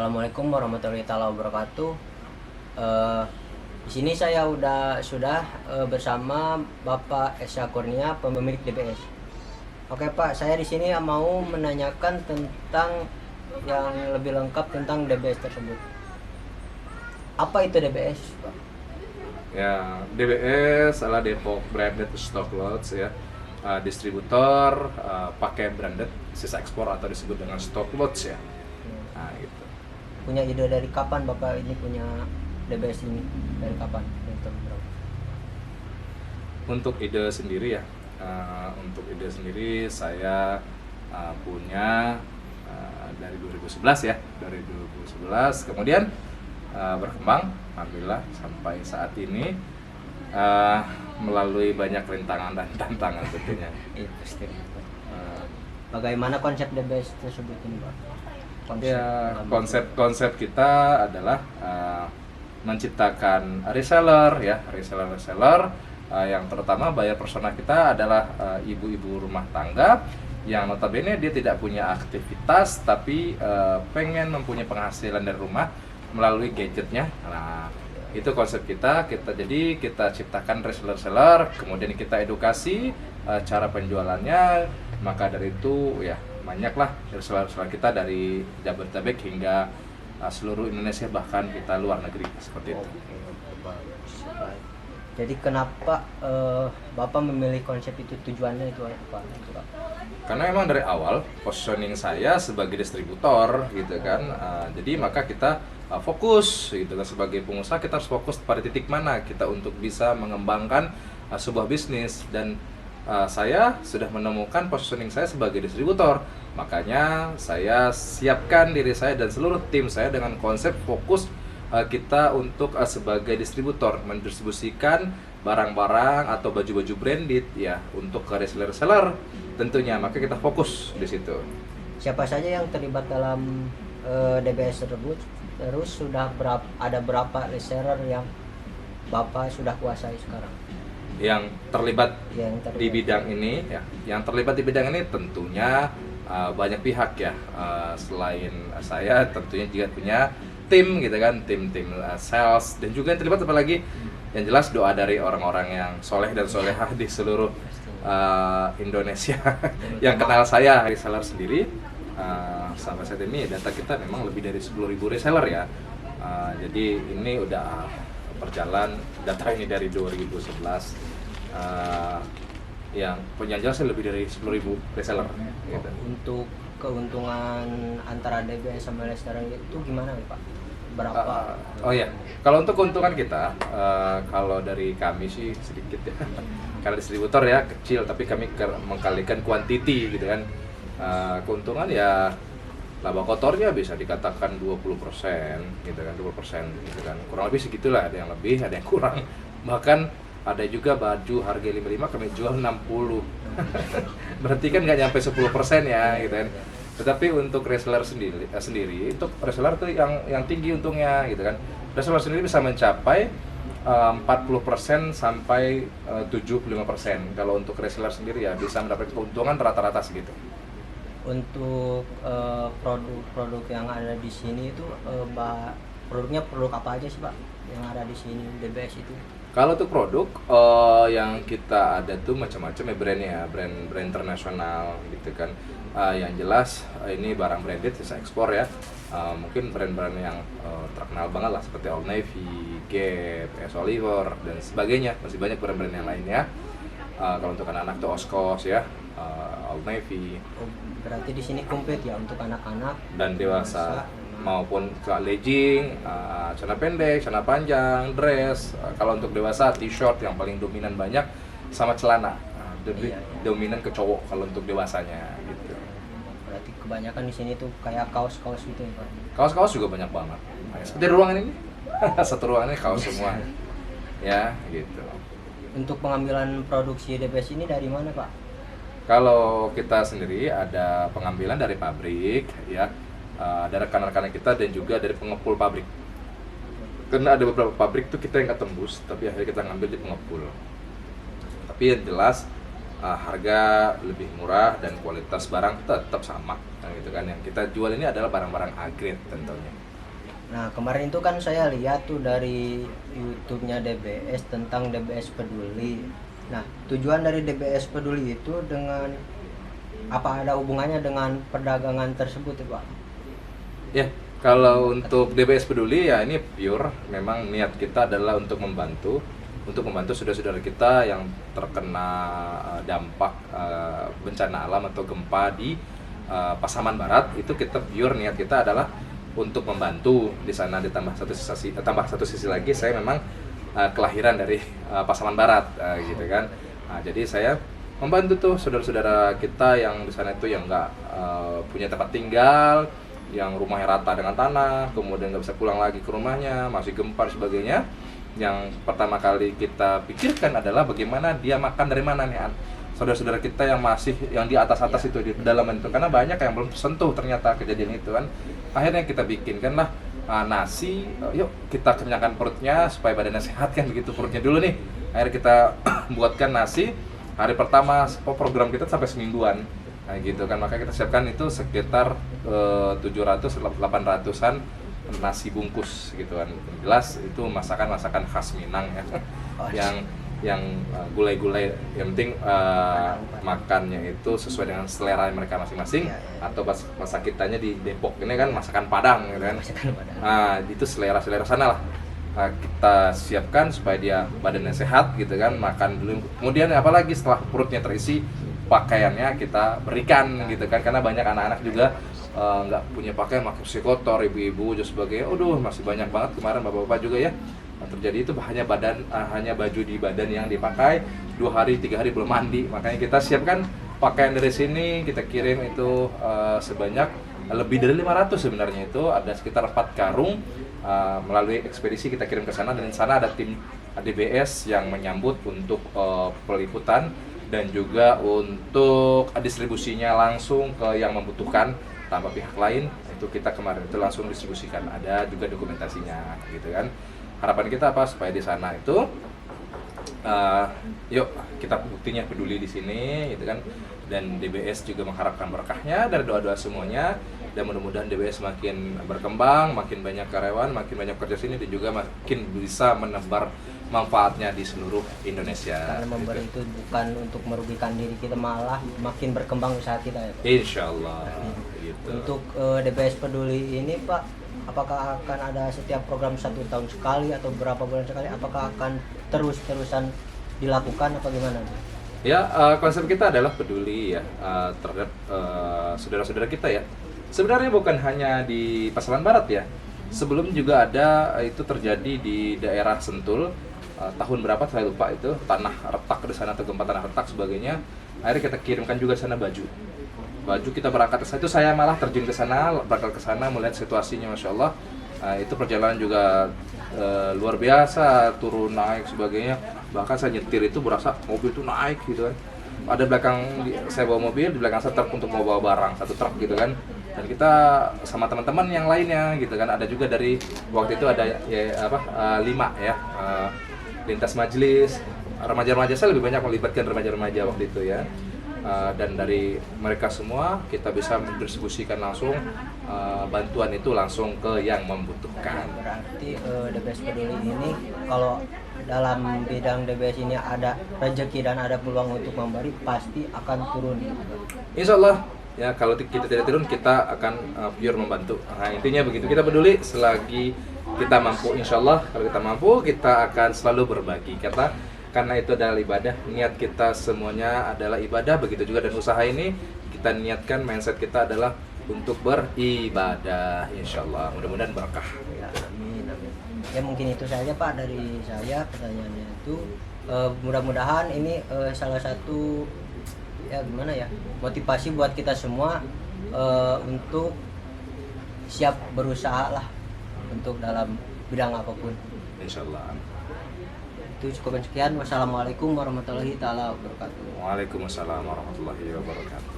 Assalamualaikum warahmatullahi taala wabarakatuh. Eh, di sini saya sudah bersama Bapak Esa Kurnia, pemilik DBS. Oke Pak, saya di sini mau menanyakan tentang yang lebih lengkap tentang DBS tersebut. Apa itu DBS, Pak? Ya, DBS adalah Depok Branded Stock Lots ya. Distributor pakai branded sisa ekspor atau disebut dengan stock lots ya. Nah, gitu. Punya ide dari kapan Bapak ini punya DBS ini? Dari kapan? Untuk ide sendiri ya, untuk ide sendiri saya punya dari 2011 ya, dari 2011 kemudian berkembang, alhamdulillah sampai saat ini melalui banyak rintangan dan tantangan tentunya. Iya pasti. Bagaimana konsep DBS tersebut ini, Pak? Konsep kita adalah menciptakan reseller ya, reseller yang terutama buyer persona kita adalah ibu-ibu rumah tangga yang notabene dia tidak punya aktivitas tapi pengen mempunyai penghasilan dari rumah melalui gadgetnya. Nah, itu konsep kita ciptakan reseller, kemudian kita edukasi cara penjualannya. Maka dari itu ya banyaklah reseller kita dari Jabodetabek hingga seluruh Indonesia, bahkan kita luar negeri seperti itu. Baik. Jadi kenapa Bapak memilih konsep itu, tujuannya itu apa? Karena emang dari awal positioning saya sebagai distributor gitu kan, jadi maka kita fokus gitu kan, sebagai pengusaha kita harus fokus pada titik mana kita untuk bisa mengembangkan sebuah bisnis. Dan saya sudah menemukan positioning saya sebagai distributor, makanya saya siapkan diri saya dan seluruh tim saya dengan konsep fokus kita untuk sebagai distributor mendistribusikan barang-barang atau baju-baju branded ya untuk ke reseller tentunya. Maka kita fokus di situ. Siapa saja yang terlibat dalam DBS tersebut? Terus ada berapa reseller yang Bapak sudah kuasai sekarang? Yang terlibat di bidang ini ya, yang terlibat di bidang ini tentunya banyak pihak ya. Selain saya tentunya juga punya tim gitu kan, tim sales, dan juga yang terlibat apalagi yang jelas doa dari orang-orang yang soleh dan solehah di seluruh Indonesia yang kenal saya reseller sendiri. Sampai saat ini data kita memang lebih dari 10.000 reseller ya. Jadi ini udah berjalan, data ini dari 2011 yang punya jelas lebih dari 10.000 reseller gitu. Untuk keuntungan antara DBS sama reseller itu gimana Pak? Berapa? Oh ya, kalau untuk keuntungan kita, kalau dari kami sih sedikit ya. Karena distributor ya kecil, tapi kami mengkalikan quantity gitu kan. Keuntungan ya laba kotornya bisa dikatakan 20% gitu kan, 20% gitu kan. Kurang lebih segitulah, ada yang lebih, ada yang kurang. Bahkan ada juga baju harga 55 kami jual 60. Berarti kan nggak nyampe 10% ya gitu kan. Tetapi untuk reseller sendiri untuk reseller tuh yang tinggi untungnya gitu kan. Reseller sendiri bisa mencapai 40% sampai 75%. Kalau untuk reseller sendiri ya bisa mendapat keuntungan rata-rata segitu. Untuk produk-produk yang ada di sini itu produknya produk apa aja sih Pak yang ada di sini DBS itu? Kalau untuk produk yang kita ada tuh macam-macam ya brandnya, brand internasional gitu kan. Yang jelas ini barang branded sisa ekspor ya. Mungkin brand-brand yang terkenal banget lah seperti Old Navy, Gap, S. Oliver dan sebagainya. Masih banyak brand-brand yang lainnya. Kalau untuk anak-anak tuh Oskos ya, Old Navy. Berarti di sini komplit ya untuk anak-anak dan dewasa maupun ke legging, celana pendek, celana panjang, dress. Kalau untuk dewasa t-shirt yang paling dominan banyak sama celana. Dominan ke cowok kalau untuk dewasanya gitu. Berarti kebanyakan di sini tuh kayak kaos-kaos gitu ya Pak. Kaos-kaos juga banyak banget. Seperti ruangan ini. Satu ruangan ini kaos semua. Ya, gitu. Untuk pengambilan produksi DBS ini dari mana Pak? Kalau kita sendiri ada pengambilan dari pabrik ya. Ada rekan-rekan kita dan juga dari pengepul pabrik. Karena ada beberapa pabrik tuh kita yang nggak tembus, tapi akhirnya kita ngambil di pengepul. Tapi yang jelas harga lebih murah dan kualitas barang tetap sama, gitu kan. Yang kita jual ini adalah barang-barang A grade tentunya. Nah, kemarin itu kan saya lihat tuh dari YouTube-nya DBS tentang DBS Peduli. Nah, tujuan dari DBS Peduli itu dengan apa, ada hubungannya dengan perdagangan tersebut ya Pak? Ya, kalau untuk DBS Peduli ya ini pure memang niat kita adalah untuk membantu saudara-saudara kita yang terkena dampak bencana alam atau gempa di Pasaman Barat. Itu kita pure niat kita adalah untuk membantu di sana. Ditambah satu sisi lagi, saya memang kelahiran dari Pasaman Barat gitu kan. Nah, jadi saya membantu tuh saudara-saudara kita yang di sana itu yang nggak punya tempat tinggal, yang rumahnya rata dengan tanah, kemudian nggak bisa pulang lagi ke rumahnya, masih gempa dan sebagainya. Yang pertama kali kita pikirkan adalah bagaimana dia makan dari mana nih, saudara-saudara kita yang masih yang di atas-atas itu, di dalam itu, karena banyak yang belum sentuh ternyata kejadian itu kan. Akhirnya kita bikinkanlah nasi, yuk kita kenyangkan perutnya supaya badannya sehat kan, begitu perutnya dulu nih. Akhirnya kita buatkan nasi. Hari pertama program kita sampai semingguan, nah gitu kan. Maka kita siapkan itu sekitar 700-800an nasi bungkus gitu kan. Jelas itu masakan khas Minang ya. yang gulai-gulai, yang penting makannya itu sesuai dengan selera mereka masing-masing. Atau masa kitanya di Depok ini kan masakan Padang gitu kan. Nah, itu selera sana lah. Kita siapkan supaya dia badannya sehat gitu kan, makan dulu. Kemudian apalagi setelah perutnya terisi, pakaiannya kita berikan gitu kan, karena banyak anak-anak juga nggak punya pakaian, masih kotor, ibu-ibu dan sebagainya. Aduh, masih banyak banget kemarin bapak-bapak juga ya. Nah, terjadi itu hanya baju di badan yang dipakai 2 hari 3 hari belum mandi. Makanya kita siapkan pakaian dari sini, kita kirim itu sebanyak lebih dari 500 sebenarnya. Itu ada sekitar 4 karung. Melalui ekspedisi kita kirim ke sana, dan di sana ada tim DBS yang menyambut untuk peliputan dan juga untuk distribusinya langsung ke yang membutuhkan tanpa pihak lain. Itu kita kemarin itu langsung distribusikan, ada juga dokumentasinya gitu kan. Harapan kita apa, supaya di sana itu yuk kita buktinya peduli di sini gitu kan. Dan DBS juga mengharapkan berkahnya dari doa-doa semuanya, dan mudah-mudahan DBS makin berkembang, makin banyak karyawan, makin banyak kerja sini, dan juga makin bisa menebar manfaatnya di seluruh Indonesia. Karena memberi itu bukan untuk merugikan diri kita, malah makin berkembang usaha kita ya Pak? Insya Allah gitu. Untuk DBS Peduli ini Pak, apakah akan ada setiap program 1 tahun sekali atau berapa bulan sekali? Apakah akan terus-terusan dilakukan apa gimana? Ya, konsep kita adalah peduli ya terhadap saudara-saudara kita ya. Sebenarnya bukan hanya di Pasaman Barat ya. Sebelum juga ada itu terjadi di daerah Sentul, tahun berapa saya lupa, itu tanah retak di sana atau gempa tanah retak sebagainya. Akhirnya kita kirimkan juga sana baju kita berangkat ke sana. Itu saya malah terjun ke sana, berangkat ke sana melihat situasinya, masya Allah. Itu perjalanan juga luar biasa, turun naik sebagainya. Bahkan saya nyetir itu berasa mobil itu naik gitu kan. Ada belakang saya bawa mobil, di belakang saya truk untuk mau bawa barang, 1 truk gitu kan. Dan kita sama teman-teman yang lainnya gitu kan. Ada juga dari waktu itu ada 5 ya, lintas majelis, remaja-remaja. Saya lebih banyak melibatkan remaja-remaja waktu itu ya. Dan dari mereka semua kita bisa mendistribusikan langsung bantuan itu langsung ke yang membutuhkan. Berarti DBS Peduli ini, kalau dalam bidang DBS ini ada rezeki dan ada peluang untuk memberi, pasti akan turun. Insya Allah ya, kalau kita tidak turun kita akan pure membantu. Nah, intinya begitu, kita peduli selagi kita mampu. Insya Allah kalau kita mampu, kita akan selalu berbagi, karena itu adalah ibadah. Niat kita semuanya adalah ibadah, begitu juga dan usaha ini kita niatkan, mindset kita adalah untuk beribadah. Insya Allah mudah-mudahan berkah. Ya, amin, amin. Ya mungkin itu saja Pak dari saya, pertanyaannya itu mudah-mudahan ini salah satu ya gimana ya, motivasi buat kita semua untuk siap berusaha lah untuk dalam bidang apapun. Insya Allah. Itu cukup sekian. Wassalamualaikum warahmatullahi taala wabarakatuh. Waalaikumsalam warahmatullahi wabarakatuh.